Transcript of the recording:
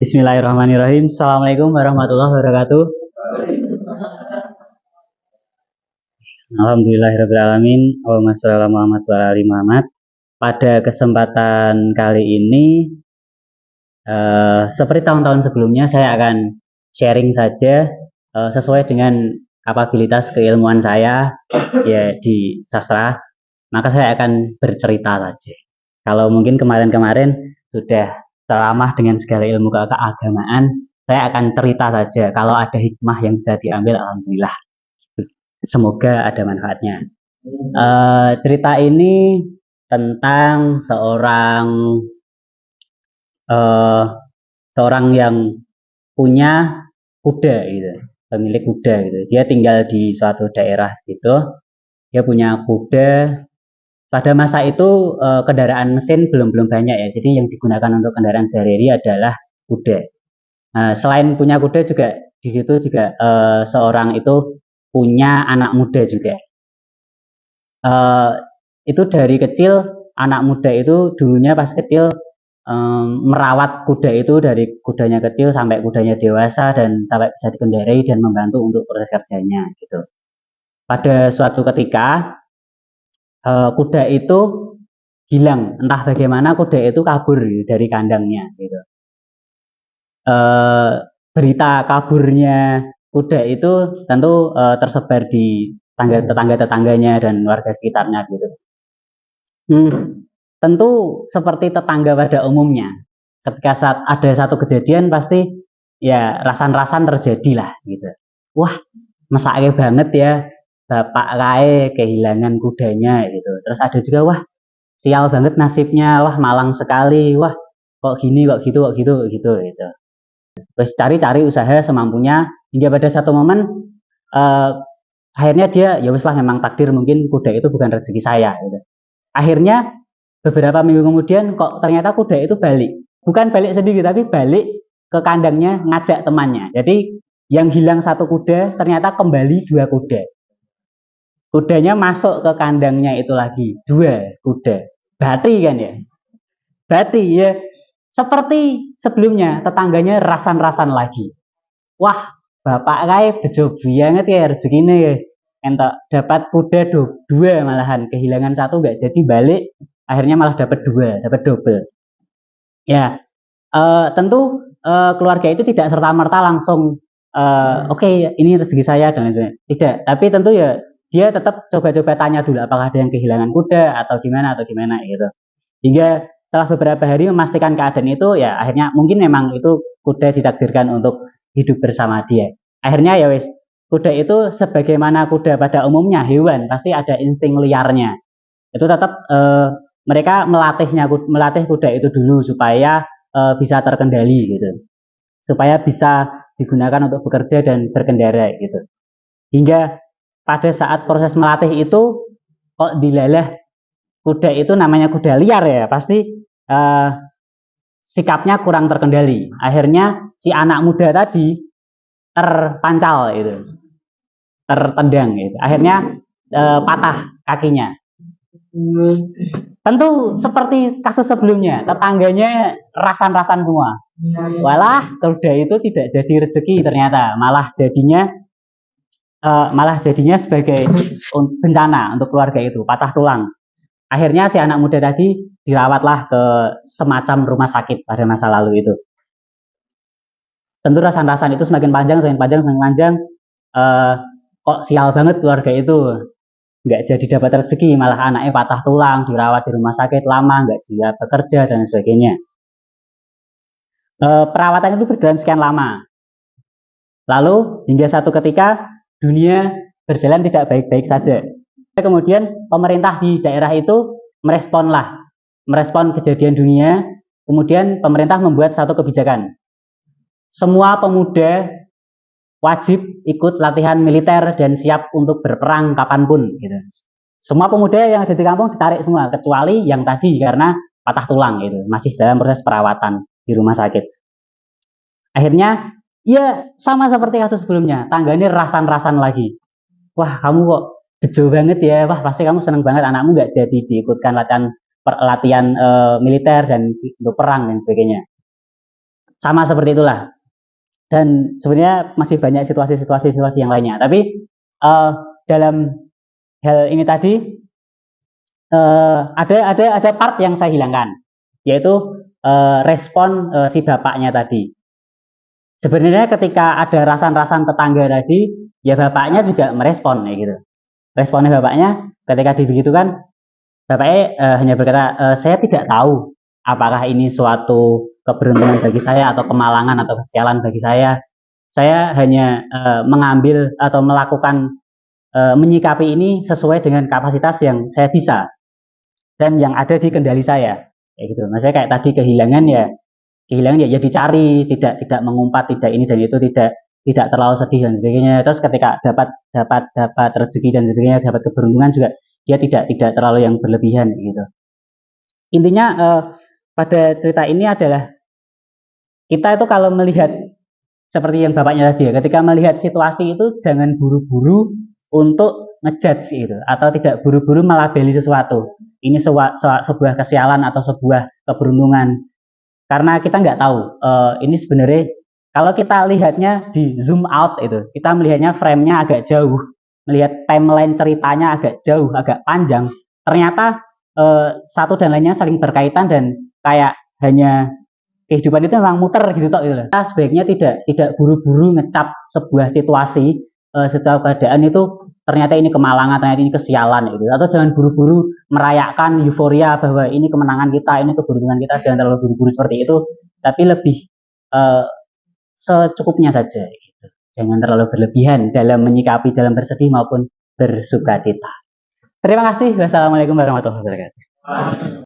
Bismillahirrahmanirrahim. Assalamualaikum warahmatullahi wabarakatuh. Alhamdulillahirrahmanirrahim. Allahumma sholli ala Muhammad wa ala ali Muhammad. Pada kesempatan kali ini, seperti tahun-tahun sebelumnya, saya akan sharing saja sesuai dengan kapabilitas keilmuan saya ya di sastra. Maka saya akan bercerita saja. Kalau mungkin kemarin-kemarin sudah ceramah dengan segala ilmu keagamaan, saya akan cerita saja. Kalau ada hikmah yang bisa diambil, alhamdulillah. Semoga ada manfaatnya. Cerita ini tentang seorang yang punya kuda gitu, pemilik kuda gitu. Dia tinggal di suatu daerah gitu. Dia punya kuda. Pada masa itu kendaraan mesin belum banyak ya. Jadi yang digunakan untuk kendaraan sehari-hari adalah kuda. Selain punya kuda juga di situ juga seorang itu punya anak muda juga. Itu dari kecil anak muda itu dulunya pas kecil merawat kuda itu dari kudanya kecil sampai kudanya dewasa dan sampai bisa dikendarai dan membantu untuk proses kerjanya gitu. Pada suatu ketika kuda itu hilang, entah bagaimana kuda itu kabur dari kandangnya gitu. Berita kaburnya kuda itu tentu tersebar di tetangga-tetangganya dan warga sekitarnya gitu. Tentu seperti tetangga pada umumnya, ketika saat ada satu kejadian pasti ya rasan-rasan terjadilah gitu. Wah, mesake banget ya, bapak kae kehilangan kudanya gitu. Terus ada juga wah sial banget nasibnya, wah malang sekali, wah kok gini kok gitu gitu. Terus cari-cari usaha semampunya hingga pada satu momen akhirnya dia ya wis lah memang takdir mungkin kuda itu bukan rezeki saya gitu. Akhirnya beberapa minggu kemudian kok ternyata kuda itu balik. Bukan balik sendiri tapi balik ke kandangnya ngajak temannya. Jadi yang hilang satu kuda ternyata kembali dua kuda. Kudanya masuk ke kandangnya itu lagi, dua kuda. Bati kan ya? Bati ya. Seperti sebelumnya, tetangganya rasan-rasan lagi. Wah, bapak kae bejo banget ya rezekine ya. Entok dapat kuda dua malahan, kehilangan satu nggak jadi balik, akhirnya malah dapat dua, dapat double. Ya, tentu keluarga itu tidak serta-merta langsung oke, ini rezeki saya dan lain-lain. Tidak, tapi tentu ya dia tetap coba-coba tanya dulu apakah ada yang kehilangan kuda atau gimana gitu. Hingga setelah beberapa hari memastikan keadaan itu ya akhirnya mungkin memang itu kuda ditakdirkan untuk hidup bersama dia. Akhirnya ya wis, kuda itu sebagaimana kuda pada umumnya hewan pasti ada insting liarnya. Itu tetap mereka melatih kuda itu dulu supaya bisa terkendali gitu. Supaya bisa digunakan untuk bekerja dan berkendara gitu. Hingga pada saat proses melatih itu kok dilalah kuda itu namanya kuda liar ya pasti sikapnya kurang terkendali. Akhirnya si anak muda tadi terpancal itu, tertendang gitu. Akhirnya patah kakinya. Tentu seperti kasus sebelumnya, tetangganya rasan-rasan semua. Walah, kuda itu tidak jadi rezeki ternyata, malah jadinya sebagai bencana untuk keluarga itu, patah tulang. Akhirnya si anak muda tadi dirawatlah ke semacam rumah sakit pada masa lalu itu. Tentu rasan-rasan itu semakin panjang, kok sial banget keluarga itu. Nggak jadi dapat rezeki, malah anaknya patah tulang, dirawat di rumah sakit lama, nggak bisa bekerja dan sebagainya. Perawatan itu berjalan sekian lama. Lalu hingga satu ketika dunia berjalan tidak baik-baik saja. Kemudian pemerintah di daerah itu merespon kejadian dunia. Kemudian pemerintah membuat satu kebijakan. Semua pemuda wajib ikut latihan militer dan siap untuk berperang kapanpun gitu. Semua pemuda yang ada di kampung ditarik semua kecuali yang tadi karena patah tulang gitu, masih dalam proses perawatan di rumah sakit. Akhirnya ya sama seperti kasus sebelumnya, tangganya rasan-rasan lagi. Wah, kamu kok bejo banget ya, wah pasti kamu seneng banget anakmu nggak jadi diikutkan latihan militer dan untuk perang dan sebagainya. sama seperti itulah. Dan sebenarnya masih banyak situasi-situasi yang lainnya. Tapi dalam hal ini tadi ada part yang saya hilangkan, yaitu respon si bapaknya tadi. Sebenarnya ketika ada rasan-rasan tetangga tadi, ya bapaknya juga merespon ya gitu. Responnya bapaknya ketika dibegitukan, bapaknya hanya berkata, saya tidak tahu apakah ini suatu keberuntungan bagi saya atau kemalangan atau kesialan bagi saya. Saya hanya mengambil atau melakukan menyikapi ini sesuai dengan kapasitas yang saya bisa dan yang ada di kendali saya. Kayak gitu. Maksudnya kayak tadi kehilangan ya dicari, tidak mengumpat, tidak ini dan itu, tidak terlalu sedih dan sebagainya. Terus ketika dapat rezeki dan sebagainya, dapat keberuntungan juga dia tidak terlalu yang berlebihan gitu. Intinya pada cerita ini adalah kita itu kalau melihat seperti yang bapaknya tadi ya, ketika melihat situasi itu jangan buru-buru untuk ngejudge gitu, atau tidak buru-buru melabeli sesuatu. Ini sebuah kesialan atau sebuah keberuntungan. Karena kita nggak tahu ini sebenarnya kalau kita lihatnya di zoom out itu, kita melihatnya frame-nya agak jauh, melihat timeline ceritanya agak jauh, agak panjang. Ternyata satu dan lainnya saling berkaitan dan kayak hanya kehidupan itu memang muter gitu toh gitu. Kita sebaiknya tidak buru-buru ngecap sebuah situasi secara keadaan itu ternyata ini kemalangan, ternyata ini kesialan gitu. Atau jangan buru-buru merayakan euforia bahwa ini kemenangan kita, ini keberuntungan kita, jangan terlalu buru-buru seperti itu, tapi lebih secukupnya saja gitu. Jangan terlalu berlebihan dalam menyikapi, dalam bersedih maupun bersuka cita. Terima kasih. Wassalamualaikum warahmatullahi wabarakatuh.